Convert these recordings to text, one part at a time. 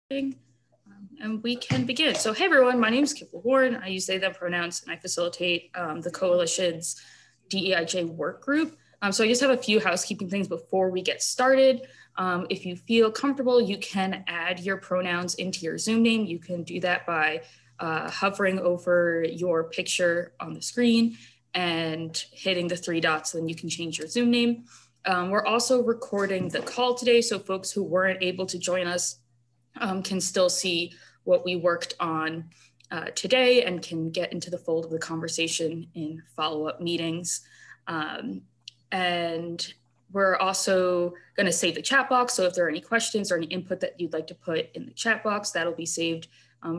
And we can begin. So hey everyone, my name is Kipple Warren. I use they, them pronouns, and I facilitate the coalition's DEIJ work group. So I just have a few housekeeping things before we get started. If you feel comfortable, you can add your pronouns into your Zoom name. You can do that by hovering over your picture on the screen and hitting the three dots, then you can change your Zoom name. We're also recording the call today, so folks who weren't able to join us can still see what we worked on today and can get into the fold of the conversation in follow-up meetings. And we're also going to save the chat box. So if there are any questions or any input that you'd like to put in the chat box, that'll be saved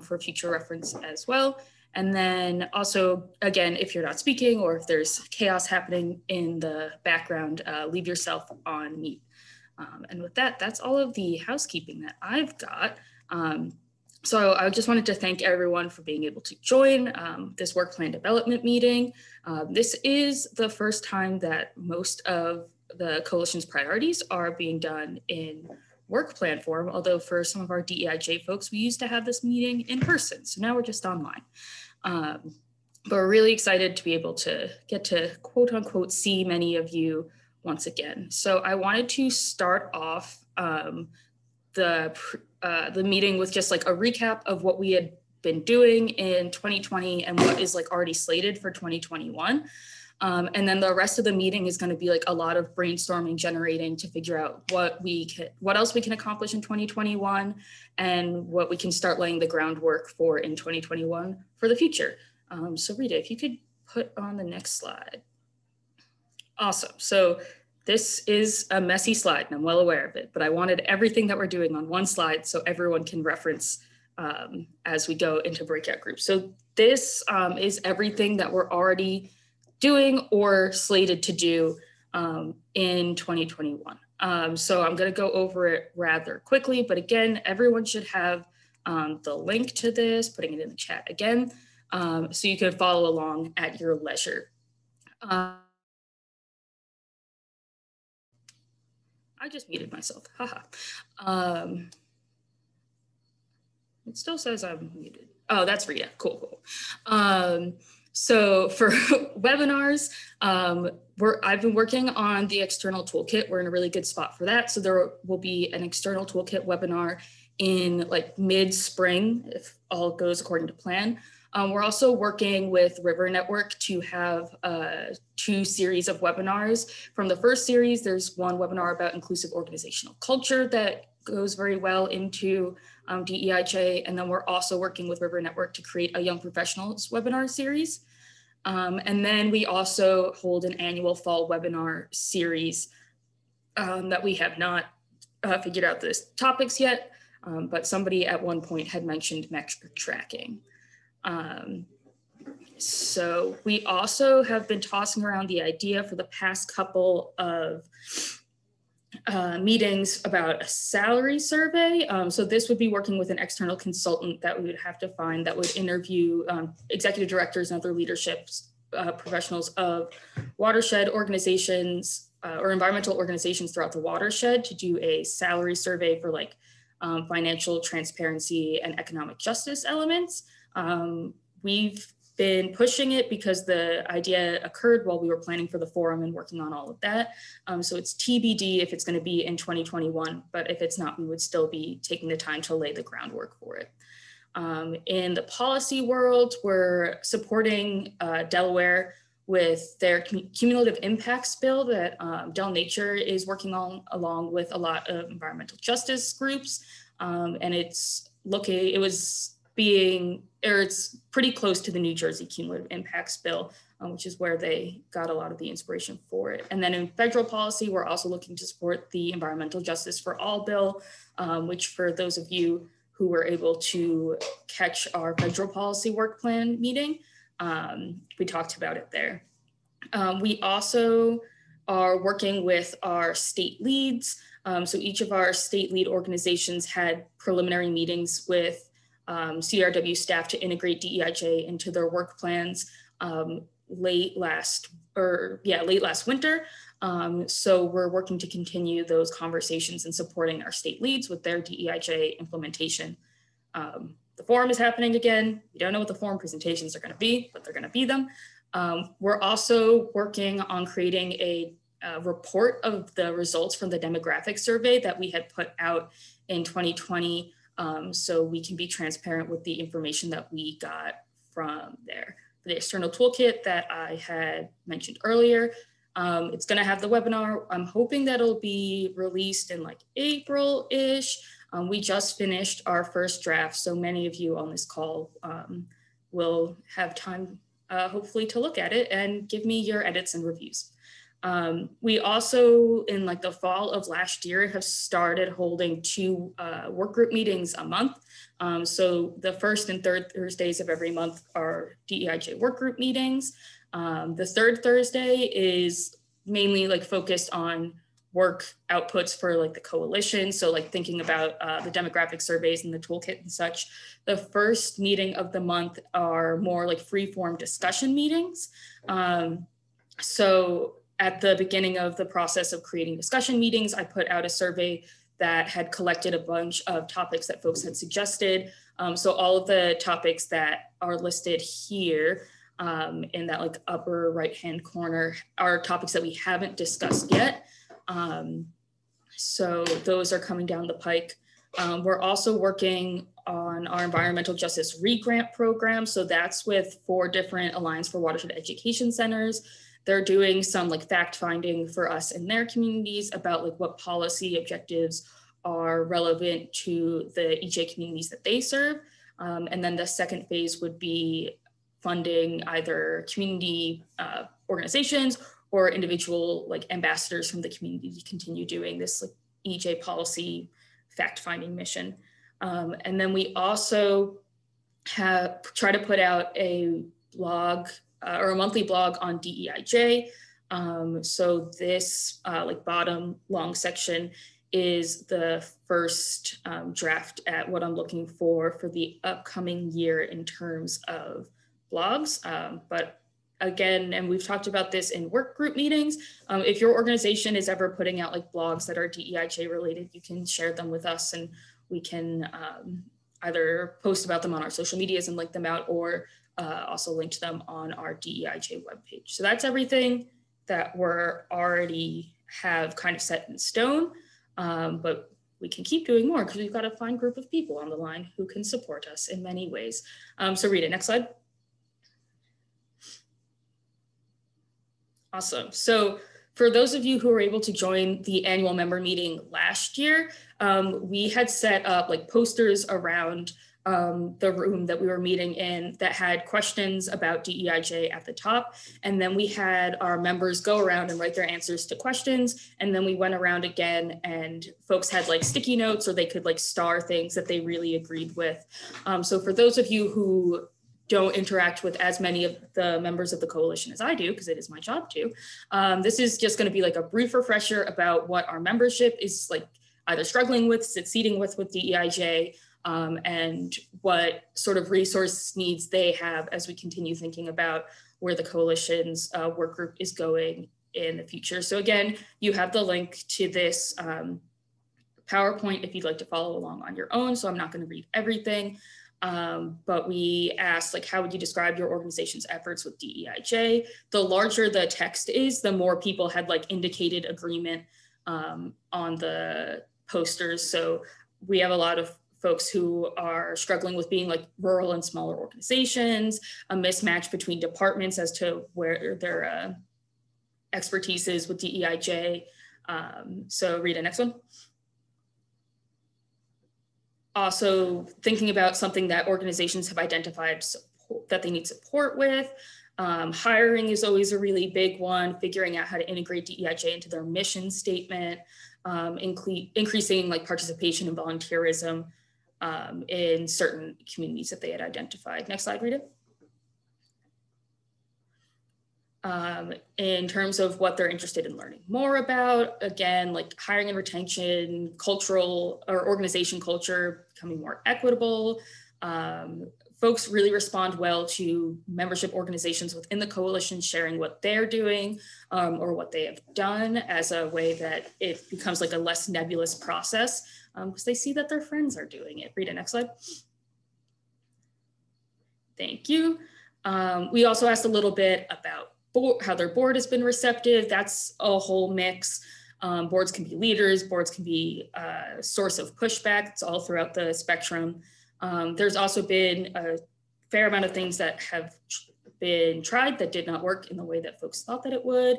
for future reference as well. And then also, again, if you're not speaking or if there's chaos happening in the background, leave yourself on mute. And with that, that's all of the housekeeping that I've got. So I just wanted to thank everyone for being able to join this work plan development meeting. This is the first time that most of the coalition's priorities are being done in work plan form, although for some of our DEIJ folks, we used to have this meeting in person. So now we're just online. But we're really excited to be able to get to quote unquote see many of you once again. So I wanted to start off the meeting with just like a recap of what we had been doing in 2020 and what is like already slated for 2021. And then the rest of the meeting is going to be like a lot of brainstorming, generating to figure out what else we can accomplish in 2021 and what we can start laying the groundwork for in 2021 for the future. So Rita, if you could put on the next slide. Awesome. So this is a messy slide and I'm well aware of it, but I wanted everything that we're doing on one slide so everyone can reference as we go into breakout groups. So this is everything that we're already doing or slated to do in 2021. So I'm going to go over it rather quickly, but again, everyone should have the link to this, putting it in the chat again, so you can follow along at your leisure. I just muted myself, haha. It still says I'm muted. Oh, that's Rita, cool. So for webinars, I've been working on the external toolkit. We're in a really good spot for that. So there will be an external toolkit webinar in like mid-spring, if all goes according to plan. We're also working with River Network to have 2 series of webinars. From the first series, there's one webinar about inclusive organizational culture that goes very well into DEIJ. And then we're also working with River Network to create a young professionals webinar series. And then we also hold an annual fall webinar series that we have not figured out the topics yet, but somebody at one point had mentioned metric tracking. So we also have been tossing around the idea for the past couple of meetings about a salary survey. So this would be working with an external consultant that we would have to find that would interview executive directors and other leadership professionals of watershed organizations or environmental organizations throughout the watershed to do a salary survey for like financial transparency and economic justice elements. We've been pushing it because the idea occurred while we were planning for the forum and working on all of that. So it's TBD if it's going to be in 2021, but if it's not, we would still be taking the time to lay the groundwork for it. In the policy world, we're supporting Delaware with their cumulative impacts bill that Del Nature is working on along with a lot of environmental justice groups. And it's pretty close to the New Jersey cumulative impacts bill, which is where they got a lot of the inspiration for it. And then in federal policy, we're also looking to support the Environmental Justice for All bill, which for those of you who were able to catch our federal policy work plan meeting, we talked about it there. We also are working with our state leads. So each of our state lead organizations had preliminary meetings with CRW staff to integrate DEIJ into their work plans late last winter. So we're working to continue those conversations and supporting our state leads with their DEIJ implementation. The forum is happening again. We don't know what the forum presentations are going to be, but they're going to be them. We're also working on creating a report of the results from the demographic survey that we had put out in 2020, so we can be transparent with the information that we got from there. The external toolkit that I had mentioned earlier, it's going to have the webinar. I'm hoping that it'll be released in like April-ish. We just finished our first draft, so many of you on this call will have time hopefully to look at it and give me your edits and reviews. We also, in like the fall of last year, have started holding 2 work group meetings a month. So the first and third Thursdays of every month are DEIJ work group meetings. The third Thursday is mainly like focused on work outputs for like the coalition. So like thinking about the demographic surveys and the toolkit and such. The first meeting of the month are more like free form discussion meetings. So at the beginning of the process of creating discussion meetings, I put out a survey that had collected a bunch of topics that folks had suggested. So all of the topics that are listed here in that like upper right-hand corner are topics that we haven't discussed yet. So those are coming down the pike. We're also working on our environmental justice re-grant program. So that's with 4 different Alliance for Watershed Education Centers. They're doing some like fact finding for us in their communities about like what policy objectives are relevant to the EJ communities that they serve. And then the second phase would be funding either community organizations or individual like ambassadors from the community to continue doing this like EJ policy fact finding mission. And then we also have try to put out a blog or a monthly blog on DEIJ. So this like bottom long section is the first draft at what I'm looking for the upcoming year in terms of blogs. But again, and we've talked about this in work group meetings, if your organization is ever putting out like blogs that are DEIJ related, you can share them with us and we can either post about them on our social medias and link them out, or also link to them on our DEIJ webpage. So that's everything that we're already have kind of set in stone, but we can keep doing more because we've got a fine group of people on the line who can support us in many ways. So Rita, next slide. Awesome. So for those of you who were able to join the annual member meeting last year, we had set up like posters around the room that we were meeting in that had questions about DEIJ at the top. And then we had our members go around and write their answers to questions. And then we went around again and folks had like sticky notes or they could like star things that they really agreed with. So for those of you who don't interact with as many of the members of the coalition as I do, because it is my job to, this is just going to be like a brief refresher about what our membership is like either struggling with, succeeding with DEIJ, and what sort of resource needs they have as we continue thinking about where the coalition's work group is going in the future. So again, you have the link to this PowerPoint if you'd like to follow along on your own. So I'm not going to read everything, but we asked like, how would you describe your organization's efforts with DEIJ? The larger the text is, the more people had like indicated agreement on the posters. So we have a lot of folks who are struggling with being like rural and smaller organizations, a mismatch between departments as to where their expertise is with DEIJ. So Rita, next one. Also thinking about something that organizations have identified that they need support with. Hiring is always a really big one, figuring out how to integrate DEIJ into their mission statement, increasing like participation and volunteerism in certain communities that they had identified. Next slide, Rita. In terms of what they're interested in learning more about, again, like hiring and retention, cultural or organization culture, becoming more equitable, Folks really respond well to membership organizations within the coalition sharing what they're doing or what they have done, as a way that it becomes like a less nebulous process because they see that their friends are doing it. Rita, next slide. Thank you. We also asked a little bit about how their board has been receptive. That's a whole mix. Boards can be leaders, boards can be a source of pushback. It's all throughout the spectrum. There's also been a fair amount of things that have been tried that did not work in the way that folks thought that it would.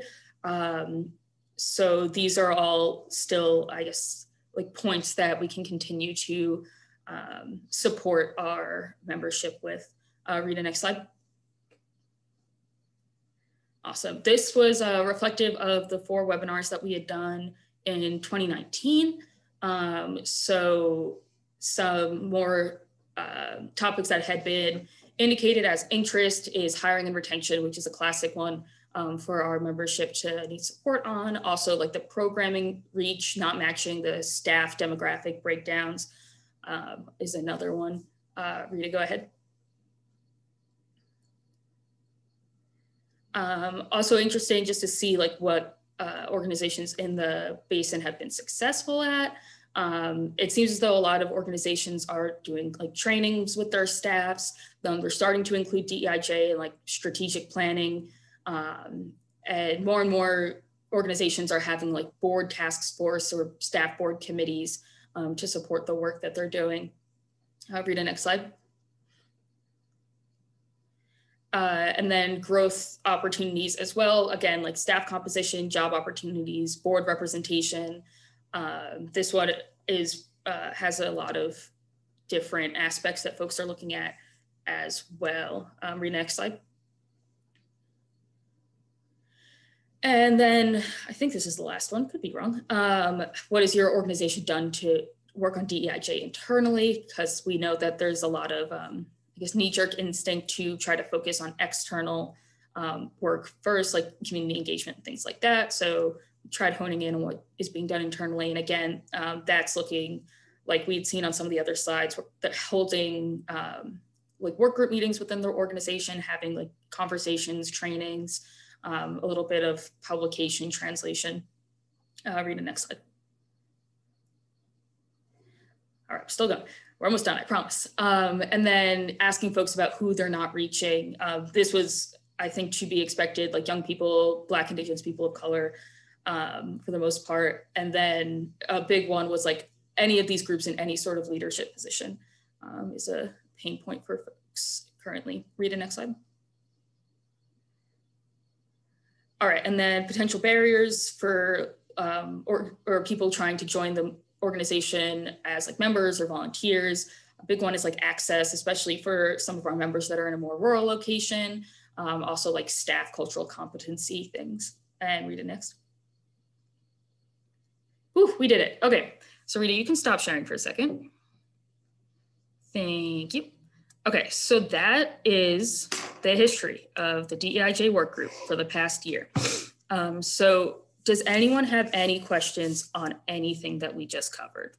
So these are all still, I guess, like points that we can continue to support our membership with. Rita, next slide. Awesome. This was reflective of the 4 webinars that we had done in 2019. So some more topics that had been indicated as interest is hiring and retention, which is a classic one for our membership to need support on. Also, like the programming reach, not matching the staff demographic breakdowns is another one. Rita, go ahead. Also interesting just to see like what organizations in the basin have been successful at. It seems as though a lot of organizations are doing like trainings with their staffs. They're starting to include DEIJ and like strategic planning. And more organizations are having like board task force or staff board committees to support the work that they're doing. Rita, next slide. And then growth opportunities as well. Again, like staff composition, job opportunities, board representation. This one is has a lot of different aspects that folks are looking at as well. Read next slide. And then I think this is the last one, could be wrong. What has your organization done to work on DEIJ internally? Because we know that there's a lot of I guess knee-jerk instinct to try to focus on external work first, like community engagement and things like that. So we tried honing in on what is being done internally. And again, that's looking like we'd seen on some of the other slides, that holding like work group meetings within their organization, having like conversations, trainings, a little bit of publication, translation. Read the next slide. All right, still going. We're almost done, I promise. And then asking folks about who they're not reaching. This was, I think, to be expected, like young people, Black, Indigenous people of color, for the most part. And then a big one was like any of these groups in any sort of leadership position is a pain point for folks currently. Read the next slide. All right, and then potential barriers for or people trying to join the organization as like members or volunteers. A big one is like access, especially for some of our members that are in a more rural location. Also like staff cultural competency things. And Rita, next. Ooh, we did it. Okay, so Rita, you can stop sharing for a second. Thank you. Okay, so that is the history of the DEIJ work group for the past year. So does anyone have any questions on anything that we just covered?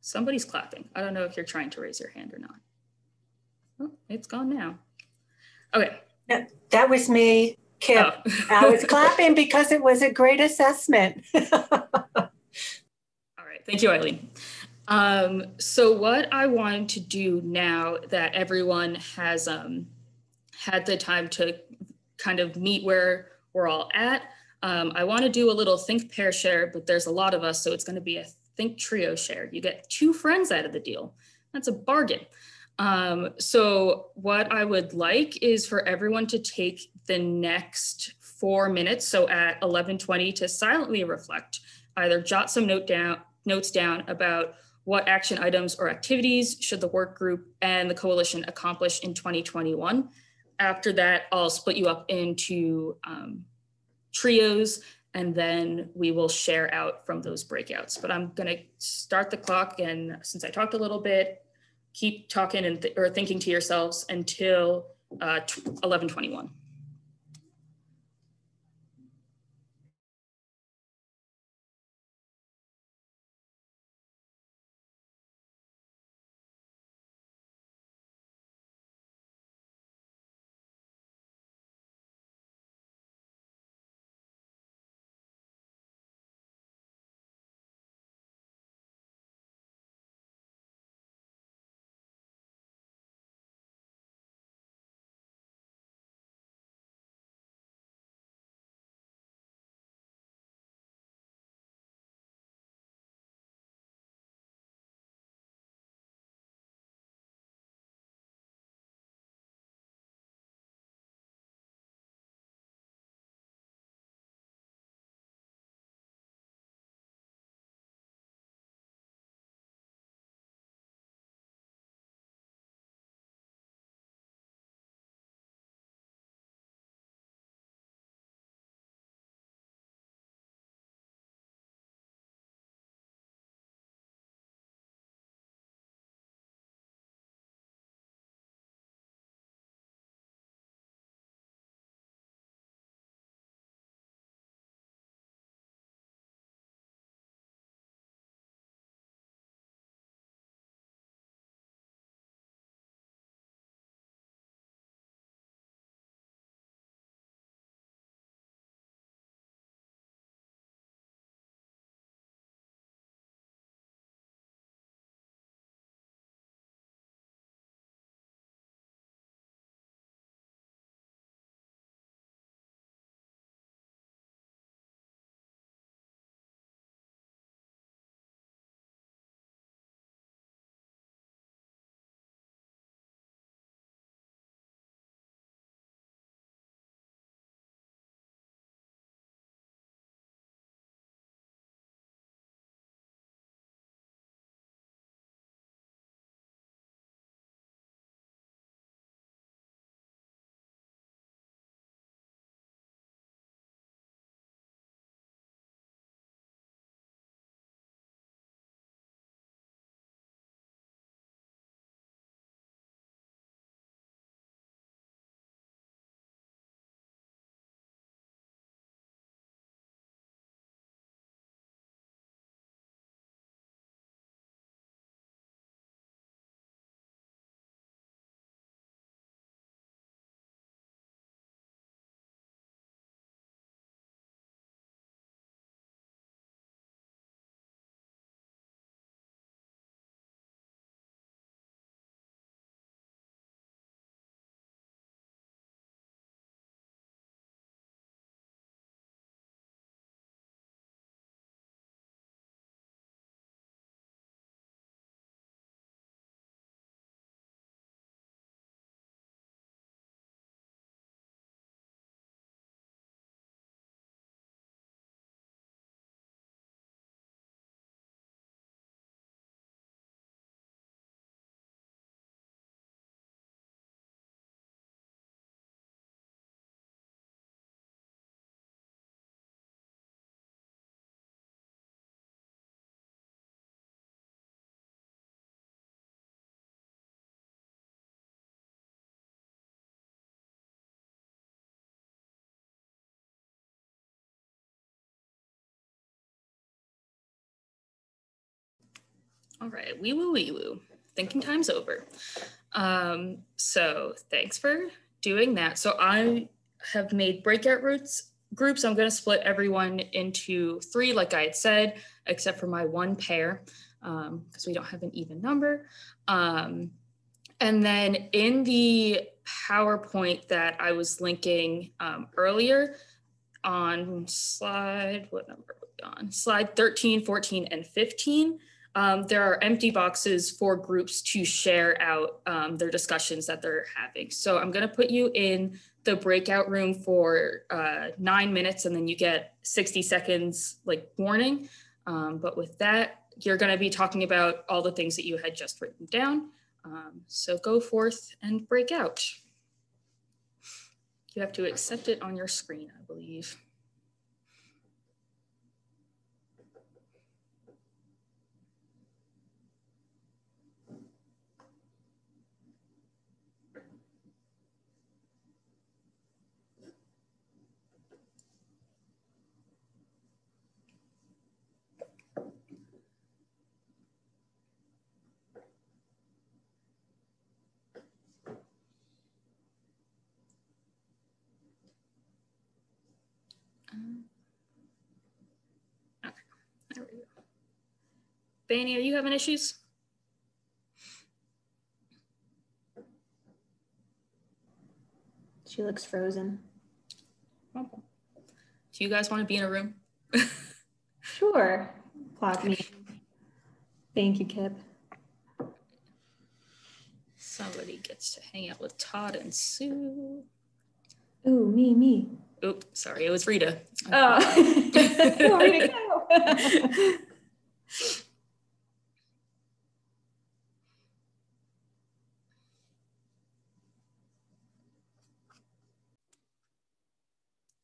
Somebody's clapping. I don't know if you're trying to raise your hand or not. Oh, it's gone now. Okay. That was me, Kip. Oh. I was clapping because it was a great assessment. All right, thank you, Eileen. So what I wanted to do now that everyone has had the time to kind of meet where we're all at, I want to do a little think, pair, share, but there's a lot of us, so it's going to be a think trio share. You get 2 friends out of the deal. That's a bargain. So what I would like is for everyone to take the next 4 minutes, so at 11:20, to silently reflect, either jot some notes down about what action items or activities should the work group and the coalition accomplish in 2021. After that, I'll split you up into trios, and then we will share out from those breakouts. But I'm gonna start the clock, and since I talked a little bit, keep talking and or thinking to yourselves until 11:21. All right, wee woo. Thinking time's over. So thanks for doing that. So I have made breakout groups. I'm going to split everyone into 3, like I had said, except for my 1 pair, because we don't have an even number. And then in the PowerPoint that I was linking earlier on slide, what number are we on? Slide 13, 14, and 15. There are empty boxes for groups to share out their discussions that they're having. So I'm going to put you in the breakout room for 9 minutes, and then you get 60 seconds like warning. But with that, you're going to be talking about all the things that you had just written down. So go forth and break out. You have to accept it on your screen, I believe. Okay, there we go. Fanny, are you having issues? She looks frozen. Do you guys want to be in a room? Sure. Clock me. Thank you, Kip. Somebody gets to hang out with Todd and Sue. Ooh, me. Oop, sorry, it was Rita. Oh, Rita, go.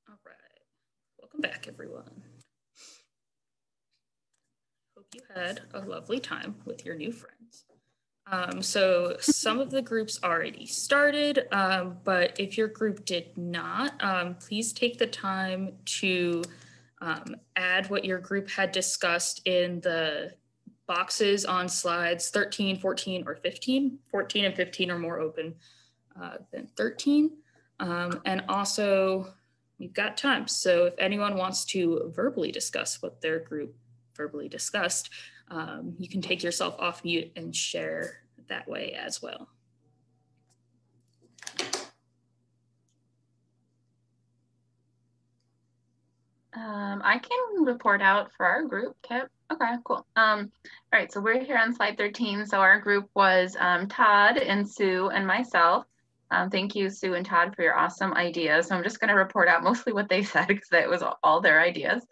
All right, welcome back, everyone. Hope you had a lovely time with your new friends. So some of the groups already started, but if your group did not, please take the time to add what your group had discussed in the boxes on slides 13, 14, or 15. 14 and 15 are more open than 13. And also, we've got time. So if anyone wants to verbally discuss what their group verbally discussed, you can take yourself off mute and share that way as well. I can report out for our group, Kip. Okay, cool. All right, so we're here on slide 13. So our group was Todd and Sue and myself. Thank you, Sue and Todd, for your awesome ideas. So I'm just going to report out mostly what they said because that was all their ideas.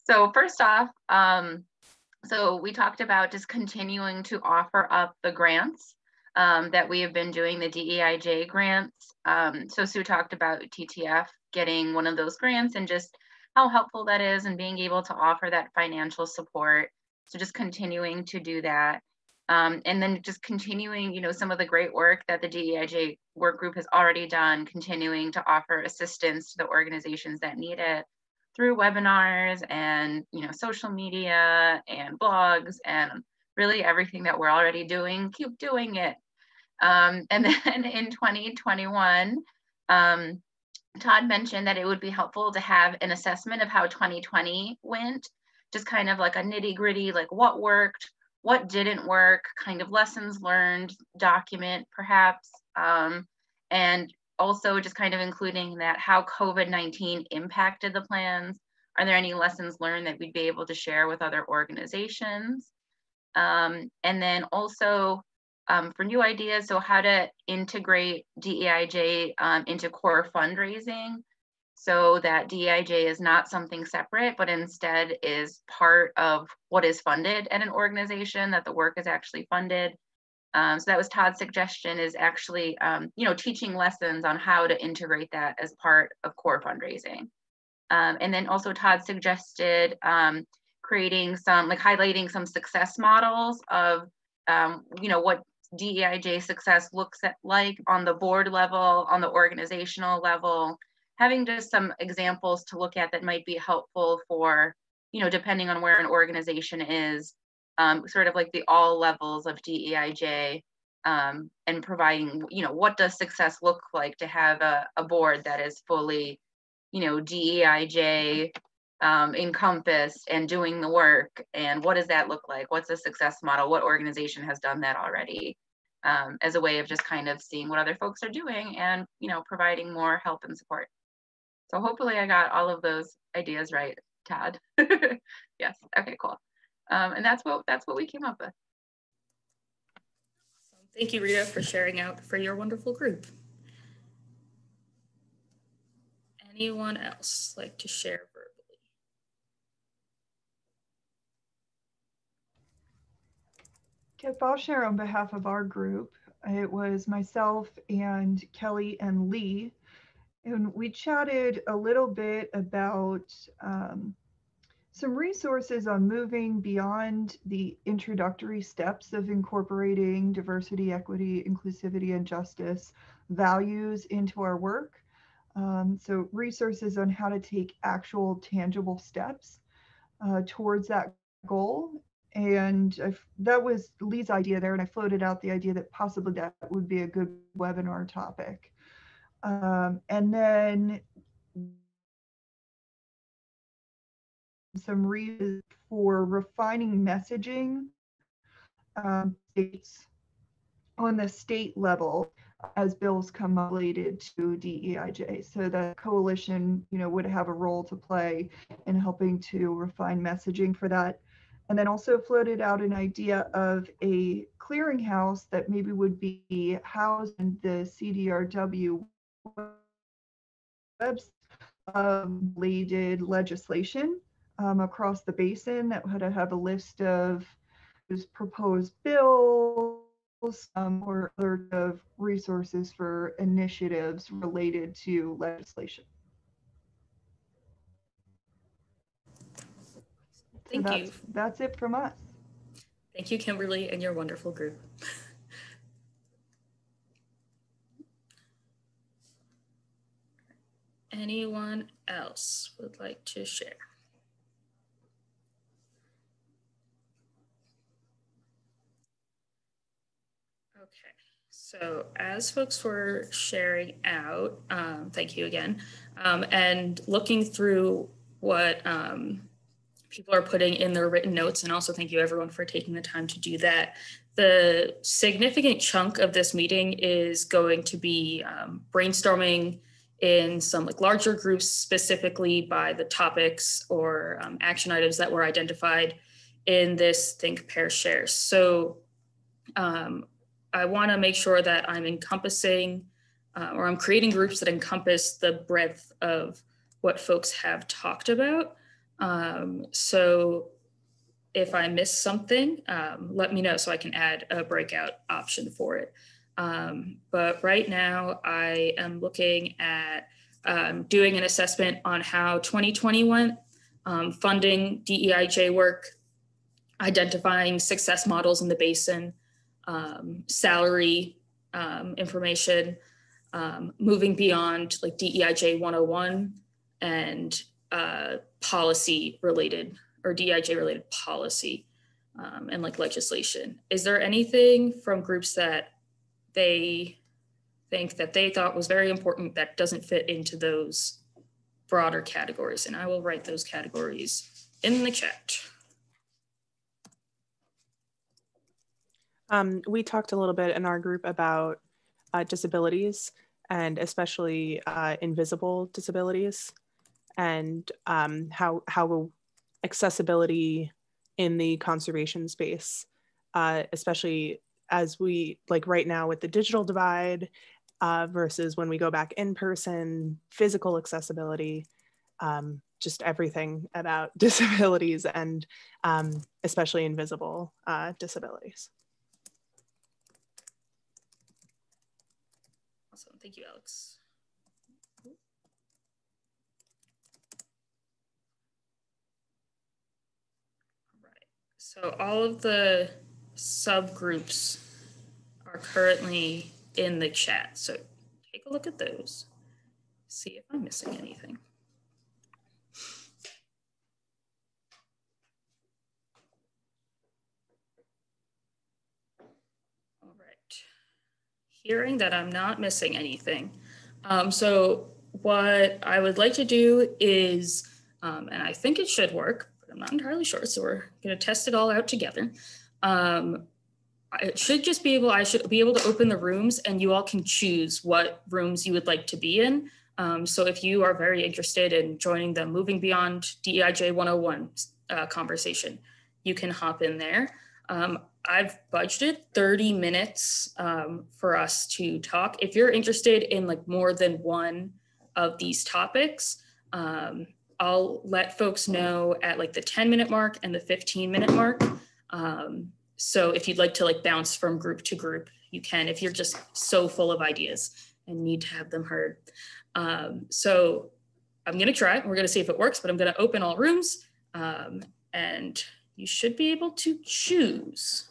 So first off, so we talked about just continuing to offer up the grants that we have been doing, the DEIJ grants. So Sue talked about TTF getting one of those grants and just how helpful that is and being able to offer that financial support. So just continuing to do that. And then just continuing, you know, some of the great work that the DEIJ work group has already done, continuing to offer assistance to the organizations that need it through webinars and, you know, social media and blogs and really everything that we're already doing, keep doing it. And then in 2021, Todd mentioned that it would be helpful to have an assessment of how 2020 went, just kind of like a nitty gritty, like what worked, what didn't work, kind of lessons learned document perhaps, and also just kind of including that how COVID-19 impacted the plans. Are there any lessons learned that we'd be able to share with other organizations? And then also for new ideas, so how to integrate DEIJ into core fundraising so that DEIJ is not something separate, but instead is part of what is funded at an organization, that the work is actually funded. So that was Todd's suggestion, is actually, you know, teaching lessons on how to integrate that as part of core fundraising. And then also Todd suggested creating some, like highlighting some success models of, you know, what DEIJ success looks like on the board level, on the organizational level, having just some examples to look at that might be helpful for, you know, depending on where an organization is, sort of like the all levels of DEIJ, and providing, what does success look like to have a board that is fully, DEIJ encompassed and doing the work, and what does that look like? What's a success model? What organization has done that already? As a way of just kind of seeing what other folks are doing and, providing more help and support. So hopefully I got all of those ideas right, Todd. Yes, okay, cool. And that's what we came up with. Thank you, Rita, for sharing out for your wonderful group. Anyone else like to share verbally? Kip, I'll share on behalf of our group. It was myself and Kelly and Lee, and we chatted a little bit about some resources on moving beyond the introductory steps of incorporating diversity, equity, inclusivity, and justice values into our work. So resources on how to take actual tangible steps towards that goal. And that was Lee's idea there, and I floated out the idea that possibly that would be a good webinar topic. And then some reasons for refining messaging states on the state level as bills come up related to DEIJ. So the coalition, would have a role to play in helping to refine messaging for that. And then also floated out an idea of a clearinghouse that maybe would be housed in the CDRW website related legislation across the basin that would have a list of proposed bills or other of resources for initiatives related to legislation. Thank you. That's it from us. Thank you, Kimberly, and your wonderful group. Anyone else would like to share? Okay, so as folks were sharing out, thank you again, and looking through what people are putting in their written notes, and also thank you everyone for taking the time to do that. The significant chunk of this meeting is going to be brainstorming in some larger groups, specifically by the topics or action items that were identified in this Think, Pair, Share. So I want to make sure that I'm encompassing or I'm creating groups that encompass the breadth of what folks have talked about. So if I miss something, let me know so I can add a breakout option for it. But right now I am looking at doing an assessment on how 2020 went, funding DEIJ work, identifying success models in the basin, salary information, moving beyond DEIJ 101 and policy related or DEIJ related policy and legislation. Is there anything from groups that they think that they thought was very important that doesn't fit into those broader categories? And I will write those categories in the chat. We talked a little bit in our group about disabilities, and especially invisible disabilities, and how accessibility in the conservation space, especially as we right now with the digital divide versus when we go back in person, physical accessibility, just everything about disabilities and especially invisible disabilities. Awesome, thank you, Alex. So all of the subgroups are currently in the chat. So take a look at those, see if I'm missing anything. hearing that I'm not missing anything. So what I would like to do is, and I think it should work, but I'm not entirely sure. So we're going to test it all out together. It should just be able, I should be able to open the rooms and you all can choose what rooms you would like to be in. So if you are very interested in joining the Moving Beyond DEIJ 101 conversation, you can hop in there. I've budgeted 30 minutes for us to talk. If you're interested in like more than one of these topics, I'll let folks know at like the 10-minute mark and the 15-minute mark. So if you'd like to like bounce from group to group, you can, if you're just so full of ideas and need to have them heard. So I'm gonna try, we're gonna see if it works, but I'm gonna open all rooms and you should be able to choose.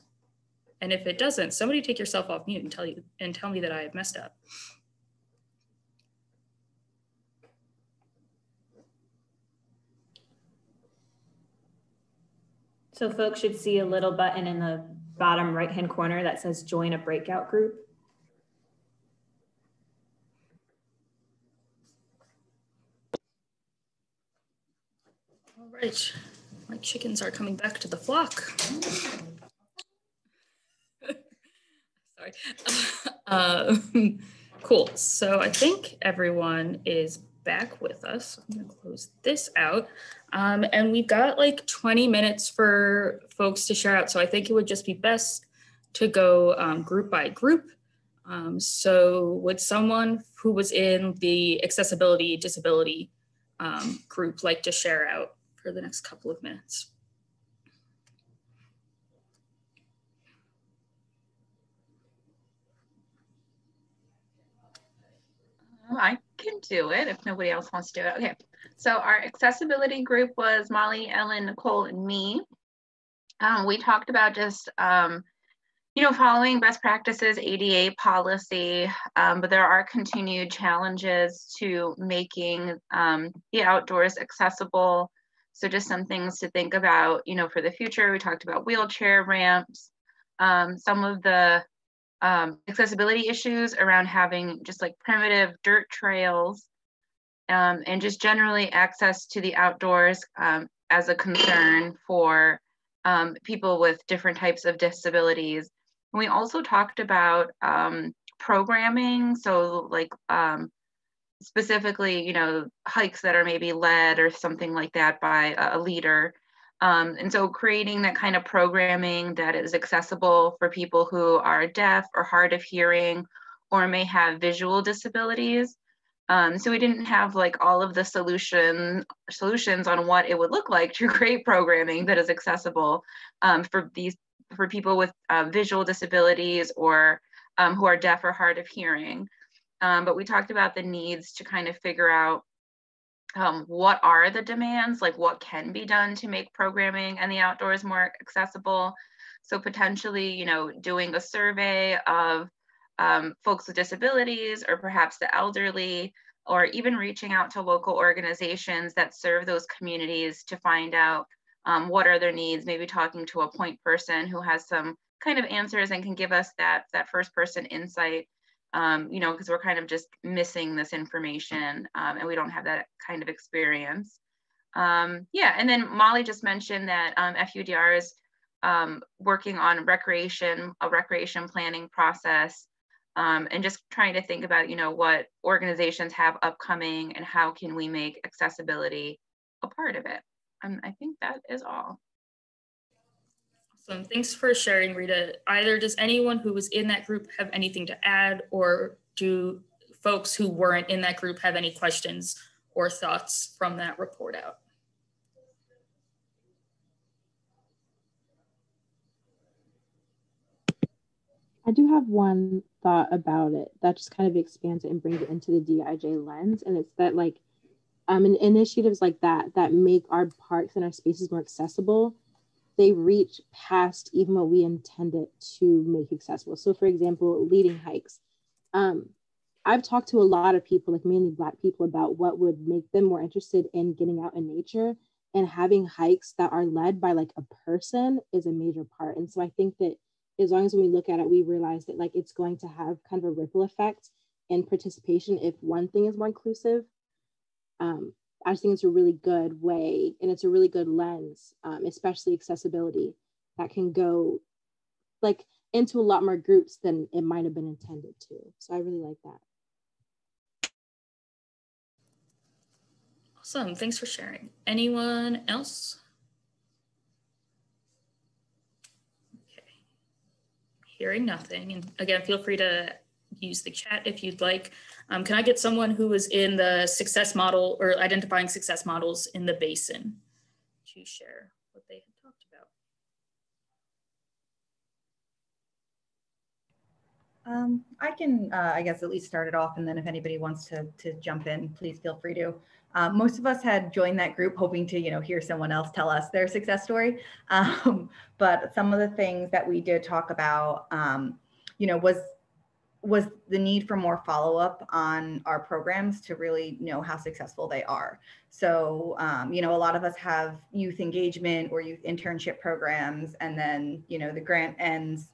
And if it doesn't, somebody take yourself off mute and tell me that I have messed up. So folks should see a little button in the bottom right-hand corner that says join a breakout group. All right, my chickens are coming back to the flock. Sorry. Cool, so I think everyone is back with us. I'm gonna close this out. And we've got like 20 minutes for folks to share out. So I think it would just be best to go group by group. So would someone who was in the accessibility disability group like to share out for the next couple of minutes? I can do it if nobody else wants to do it. Okay, so our accessibility group was Molly, Ellen, Nicole, and me. We talked about just, you know, following best practices, ADA policy, but there are continued challenges to making the outdoors accessible. So just some things to think about, you know, for the future. We talked about wheelchair ramps, some of the accessibility issues around having just like primitive dirt trails, and just generally access to the outdoors as a concern for people with different types of disabilities. And we also talked about programming, so like specifically, you know, hikes that are maybe led or something like that by a leader. And so creating that kind of programming that is accessible for people who are deaf or hard of hearing or may have visual disabilities. So we didn't have like all of the solutions on what it would look like to create programming that is accessible for people with visual disabilities or who are deaf or hard of hearing. But we talked about the needs to kind of figure out what are the demands, like what can be done to make programming and the outdoors more accessible. So potentially, you know, doing a survey of folks with disabilities or perhaps the elderly, or even reaching out to local organizations that serve those communities to find out what are their needs, maybe talking to a point person who has some kind of answers and can give us that first person insight. You know, because we're kind of just missing this information and we don't have that kind of experience. Yeah, and then Molly just mentioned that FUDR is working on a recreation planning process, and just trying to think about, you know, what organizations have upcoming and how can we make accessibility a part of it. I think that is all. Awesome. Thanks for sharing, Rita. Either does anyone who was in that group have anything to add, or do folks who weren't in that group have any questions or thoughts from that report out? I do have one thought about it that just kind of expands it and brings it into the DEIJ lens. And it's that like initiatives like that make our parks and our spaces more accessible, they reach past even what we intended to make accessible. So for example, leading hikes. I've talked to a lot of people, like mainly Black people, about what would make them more interested in getting out in nature, and having hikes that are led by like a person is a major part. And so I think that as long as when we look at it, we realize that like it's going to have kind of a ripple effect in participation if one thing is more inclusive. I just think it's a really good way, and it's a really good lens, especially accessibility, that can go like into a lot more groups than it might have been intended to. So I really like that. Awesome, thanks for sharing. Anyone else? Okay, hearing nothing. And again, feel free to use the chat if you'd like. Can I get someone who was in the success model or identifying success models in the basin to share what they had talked about? I can, I guess, at least start it off, and then if anybody wants to jump in, please feel free to. Most of us had joined that group hoping to, hear someone else tell us their success story. But some of the things that we did talk about, was the need for more follow-up on our programs to really know how successful they are. So, a lot of us have youth engagement or youth internship programs, and then, the grant ends,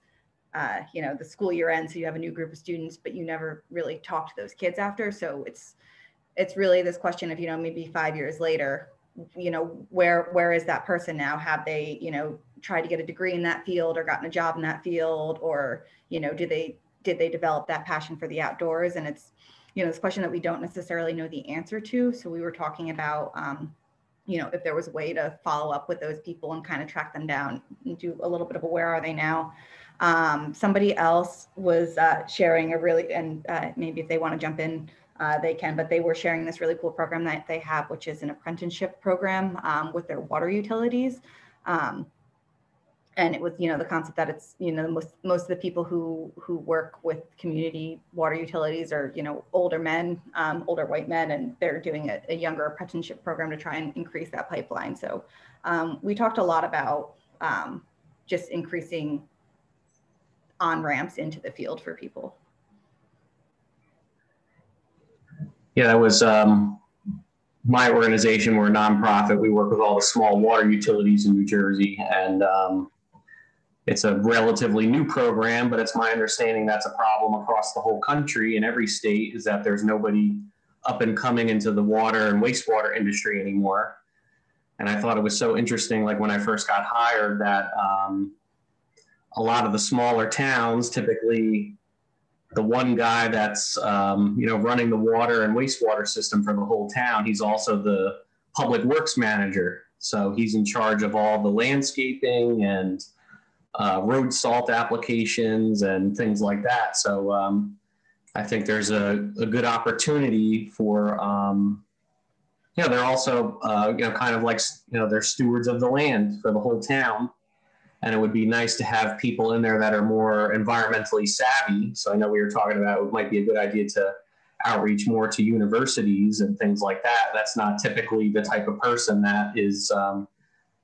the school year ends, so you have a new group of students, but you never really talk to those kids after. So it's really this question of, maybe 5 years later, where is that person now? Have they, tried to get a degree in that field or gotten a job in that field, or, did they develop that passion for the outdoors? And it's, this question that we don't necessarily know the answer to. So we were talking about, if there was a way to follow up with those people and kind of track them down and do a little bit of a where are they now. Somebody else was sharing a really, and maybe if they want to jump in, they can, but they were sharing this really cool program that they have, which is an apprenticeship program with their water utilities. And it was, the concept that it's, most of the people who work with community water utilities are, older men, older white men, and they're doing a younger apprenticeship program to try and increase that pipeline. So we talked a lot about just increasing on-ramps into the field for people. Yeah, that was my organization. We're a nonprofit. We work with all the small water utilities in New Jersey, and it's a relatively new program, but it's my understanding that's a problem across the whole country in every state, is that there's nobody up and coming into the water and wastewater industry anymore. And I thought it was so interesting, like when I first got hired, that a lot of the smaller towns, typically the one guy that's running the water and wastewater system for the whole town, he's also the public works manager. So he's in charge of all the landscaping and road salt applications and things like that. So I think there's a good opportunity for, they're also, kind of like, they're stewards of the land for the whole town. And it would be nice to have people in there that are more environmentally savvy. So I know we were talking about it might be a good idea to outreach more to universities and things like that. That's not typically the type of person that is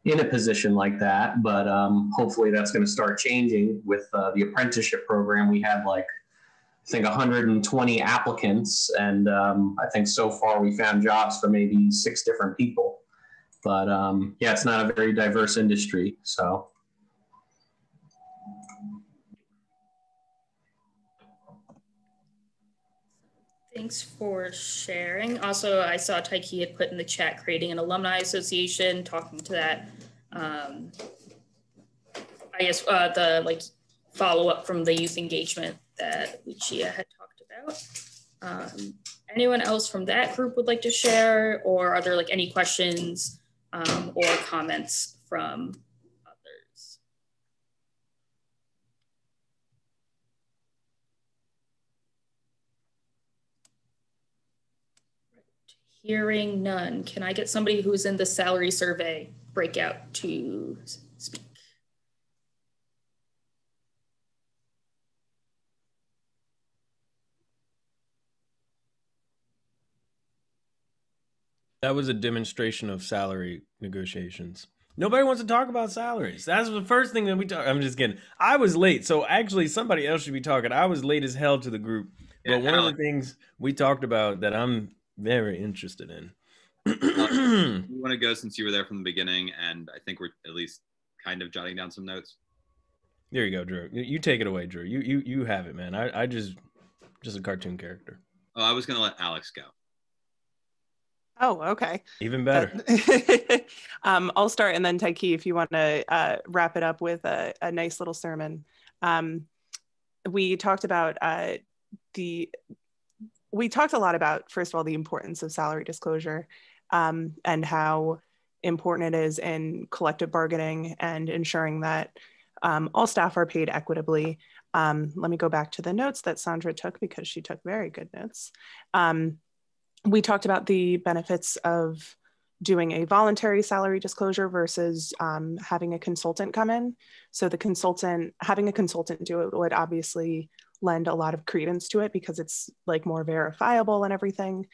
in a position like that, but hopefully that's going to start changing with the apprenticeship program. We had I think 120 applicants, and I think so far we found jobs for maybe 6 different people. But yeah, it's not a very diverse industry, so. Thanks for sharing. Also, I saw Taiki had put in the chat creating an Alumni Association, talking to that. I guess the follow-up from the youth engagement that Lucia had talked about. Anyone else from that group would like to share, or are there any questions or comments from others? Hearing none, can I get somebody who's in the salary survey breakout to speak? That was a demonstration of salary negotiations. Nobody wants to talk about salaries. That's the first thing that we talk. I'm just kidding. I was late, so actually somebody else should be talking. I was late as hell to the group. But one of the things we talked about that I'm very interested in. You want to go since you were there from the beginning, and I think we're at least kind of jotting down some notes. There you go, Drew. You take it away, Drew. You have it, man. I just a cartoon character. Oh, I was going to let Alex go. Oh, okay. Even better. I'll start, and then Taiki, if you want to wrap it up with a nice little sermon. We talked about we talked a lot about, first of all, the importance of salary disclosure, and how important it is in collective bargaining and ensuring that all staff are paid equitably. Let me go back to the notes that Sandra took, because she took very good notes. We talked about the benefits of doing a voluntary salary disclosure versus having a consultant come in. So having a consultant do it would obviously lend a lot of credence to it because it's like more verifiable and everything.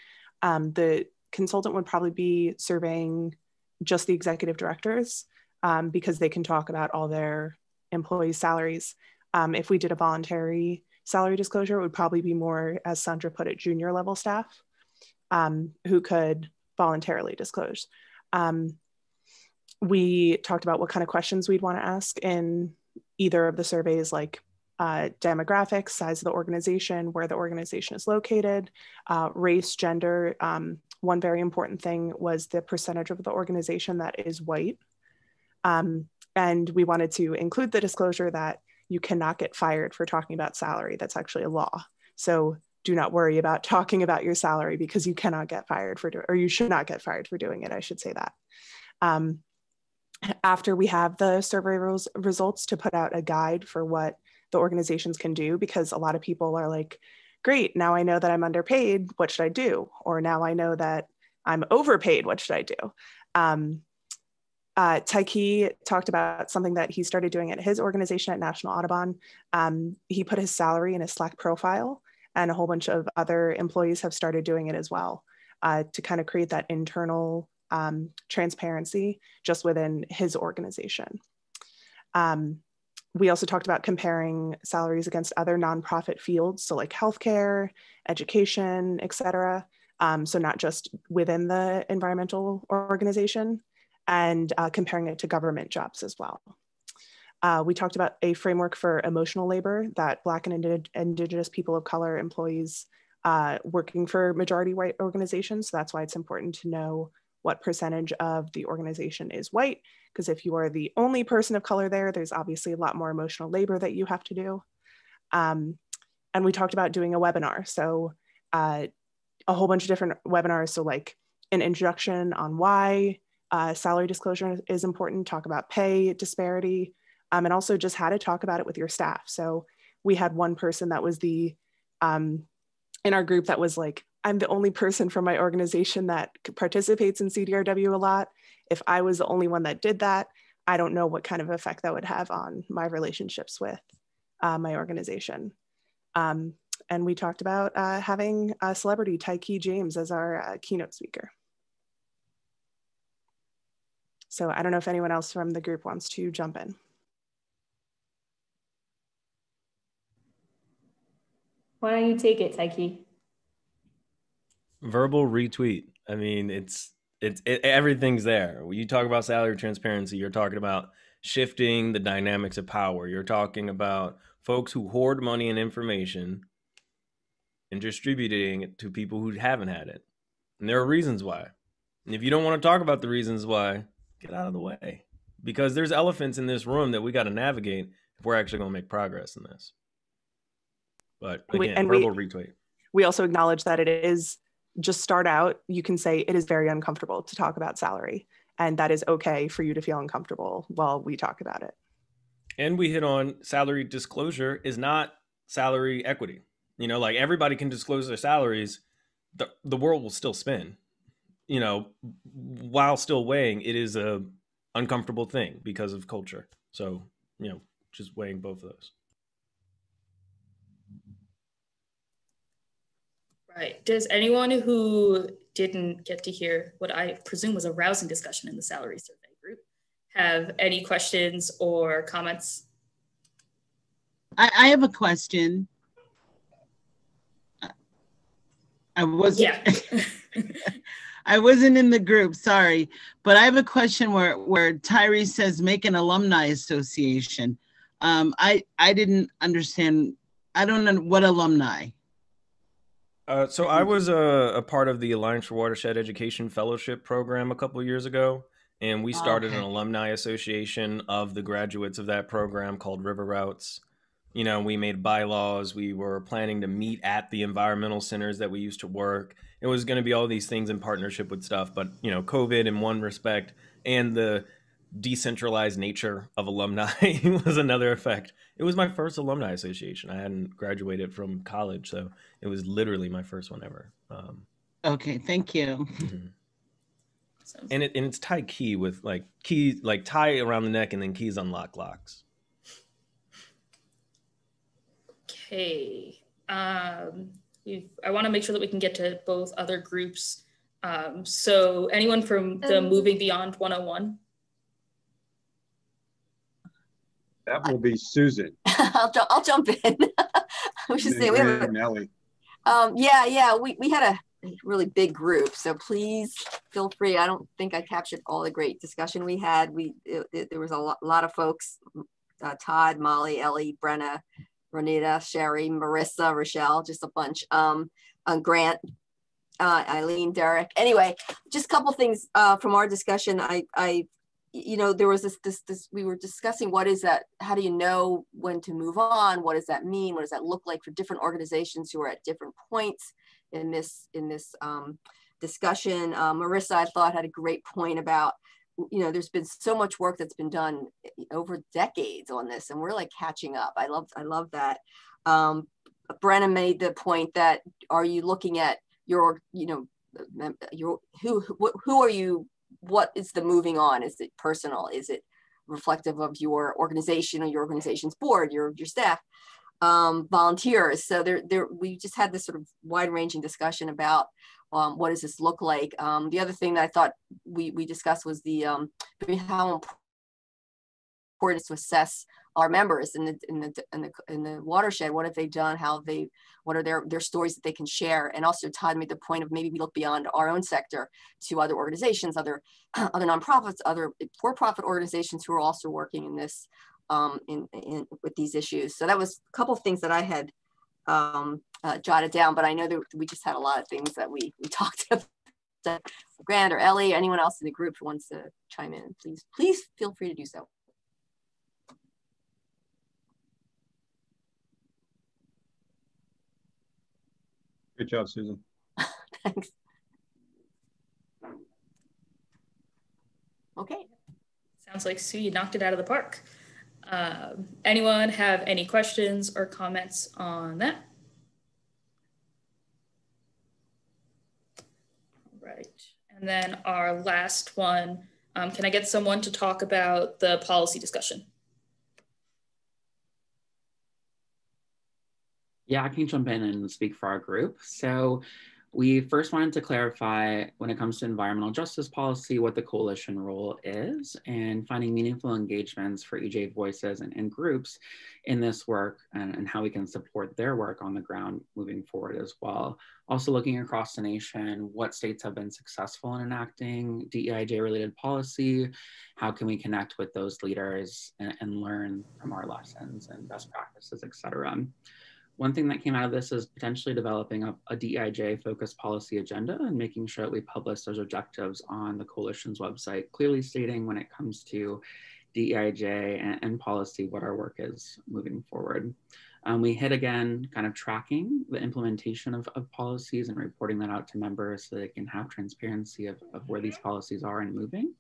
The consultant would probably be surveying just the executive directors because they can talk about all their employees' salaries. If we did a voluntary salary disclosure, it would probably be more, as Sandra put it, junior level staff who could voluntarily disclose. We talked about what kind of questions we'd want to ask in either of the surveys, like demographics, size of the organization, where the organization is located, race, gender. One very important thing was the percentage of the organization that is white. And we wanted to include the disclosure that you cannot get fired for talking about salary. That's actually a law. So do not worry about talking about your salary, because you cannot get fired or you should not get fired for doing it. I should say that. After we have the survey results, to put out a guide for what the organizations can do, because a lot of people are like, great, now I know that I'm underpaid, what should I do? Or now I know that I'm overpaid, what should I do? Taiki talked about something that he started doing at his organization at National Audubon. He put his salary in a Slack profile, and a whole bunch of other employees have started doing it as well, to kind of create that internal transparency just within his organization. We also talked about comparing salaries against other nonprofit fields, so like healthcare, education, et cetera. So not just within the environmental organization, and comparing it to government jobs as well. We talked about a framework for emotional labor that Black and Indigenous people of color employees working for majority white organizations. So that's why it's important to know what percentage of the organization is white, because if you are the only person of color there, there's obviously a lot more emotional labor that you have to do. And we talked about doing a webinar. So a whole bunch of different webinars. So like an introduction on why salary disclosure is important, talk about pay disparity, and also just how to talk about it with your staff. So we had one person that was in our group that was like, I'm the only person from my organization that participates in CDRW a lot. If I was the only one that did that, I don't know what kind of effect that would have on my relationships with my organization. And we talked about having a celebrity, Taiki James, as our keynote speaker. So I don't know if anyone else from the group wants to jump in. Why don't you take it, Taiki? Verbal retweet. I mean, everything's there. When you talk about salary transparency, you're talking about shifting the dynamics of power. You're talking about folks who hoard money and information and distributing it to people who haven't had it. And there are reasons why. And if you don't want to talk about the reasons why, get out of the way. Because there's elephants in this room that we got to navigate if we're actually going to make progress in this. But again, verbal retweet. We also acknowledge that it is, just start out, you can say it is very uncomfortable to talk about salary. And that is okay for you to feel uncomfortable while we talk about it. And we hit on salary disclosure is not salary equity. You know, like everybody can disclose their salaries. The world will still spin, you know, while still weighing, it is a uncomfortable thing because of culture. So, you know, just weighing both of those. Right. Does anyone who didn't get to hear what I presume was a rousing discussion in the salary survey group have any questions or comments? I have a question. I wasn't in the group, sorry, but I have a question where Tyree says make an alumni association. I didn't understand. I don't know what alumni. So I was a part of the Alliance for Watershed Education Fellowship Program a couple of years ago, and we started an Alumni Association of the graduates of that program called River Routes. You know, we made bylaws. We were planning to meet at the environmental centers that we used to work. It was going to be all these things in partnership with stuff, but you know, COVID in one respect and the decentralized nature of alumni was another effect. It was my first alumni association. I hadn't graduated from college, so it was literally my first one ever. Okay, thank you. Mm-hmm. And it's tie key with like keys, like tie around the neck and then keys unlock locks. Okay. I want to make sure that we can get to both other groups. So anyone from the Moving Beyond 101? That will be Susan. I'll jump in. I was just saying we have Nellie. We had a really big group, so please feel free. I don't think I captured all the great discussion we had. There was a lot of folks: Todd, Molly, Ellie, Brenna, Ronita, Sherry, Marissa, Rochelle, just a bunch. Grant, Eileen, Derek. Anyway, just a couple things from our discussion. There was this we were discussing what is that, how do you know when to move on? What does that mean? What does that look like for different organizations who are at different points in this discussion? Marissa, I thought, had a great point about, there's been so much work that's been done over decades on this, and we're like catching up. I love that. Brenna made the point that, are you looking at who are you? What is the moving on? Is it personal? Is it reflective of your organization or your organization's board, your staff, volunteers? So we just had this sort of wide-ranging discussion about what does this look like. The other thing that I thought we discussed was how important it is to assess our members in the watershed. What have they done? What are their stories that they can share? And also Todd made the point of maybe we look beyond our own sector to other organizations, other nonprofits, other for-profit organizations who are also working in this with these issues. So that was a couple of things that I had jotted down, but I know that we just had a lot of things that we talked about. Grant or Ellie, anyone else in the group who wants to chime in, please feel free to do so. Good job, Susan. Thanks. Okay. Sounds like Sue, you knocked it out of the park. Anyone have any questions or comments on that? Right. And then our last one, can I get someone to talk about the policy discussion? Yeah, I can jump in and speak for our group. So we first wanted to clarify, when it comes to environmental justice policy, what the coalition role is, and finding meaningful engagements for EJ voices and groups in this work, and how we can support their work on the ground moving forward as well. Also looking across the nation, what states have been successful in enacting DEIJ related policy, how can we connect with those leaders and learn from our lessons and best practices, et cetera. One thing that came out of this is potentially developing a DEIJ focused policy agenda and making sure that we publish those objectives on the coalition's website, clearly stating when it comes to DEIJ and policy, what our work is moving forward. We hit again, kind of tracking the implementation of policies and reporting that out to members so they can have transparency of where these policies are and moving.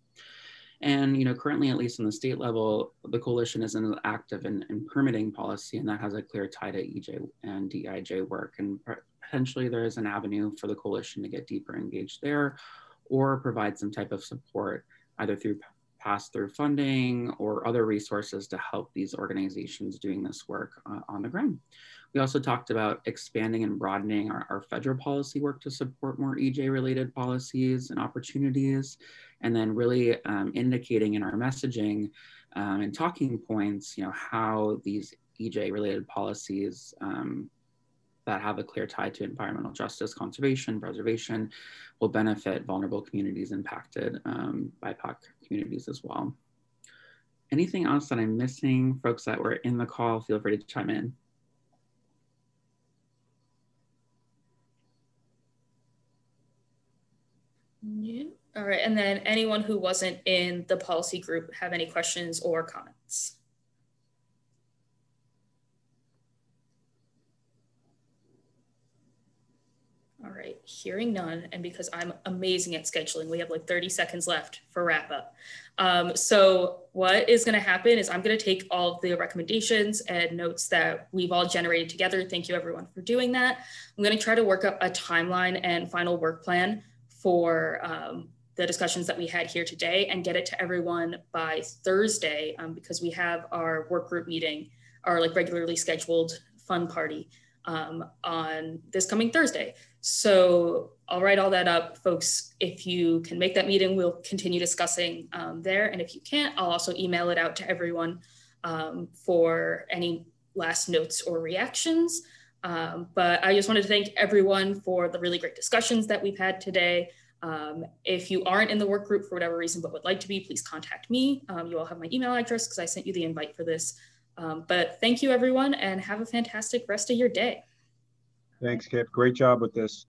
And currently, at least on the state level, the coalition is active in permitting policy, and that has a clear tie to EJ and DEIJ work. And potentially there is an avenue for the coalition to get deeper engaged there, or provide some type of support, either through pass-through funding or other resources to help these organizations doing this work on the ground. We also talked about expanding and broadening our federal policy work to support more EJ-related policies and opportunities, and then really indicating in our messaging and talking points, how these EJ-related policies that have a clear tie to environmental justice, conservation, preservation, will benefit vulnerable communities impacted by BIPOC communities as well. Anything else that I'm missing? Folks that were in the call, feel free to chime in. Yeah. All right, and then anyone who wasn't in the policy group have any questions or comments? All right, hearing none, and because I'm amazing at scheduling, we have like 30 seconds left for wrap up. So what is gonna happen is I'm gonna take all of the recommendations and notes that we've all generated together. Thank you everyone for doing that. I'm gonna try to work up a timeline and final work plan for the discussions that we had here today and get it to everyone by Thursday because we have our work group meeting, our like regularly scheduled fun party on this coming Thursday. So I'll write all that up, folks. If you can make that meeting, we'll continue discussing there. And if you can't, I'll also email it out to everyone for any last notes or reactions. But I just wanted to thank everyone for the really great discussions that we've had today. If you aren't in the work group for whatever reason, but would like to be, please contact me. You all have my email address because I sent you the invite for this. But thank you everyone and have a fantastic rest of your day. Thanks, Kip. Great job with this.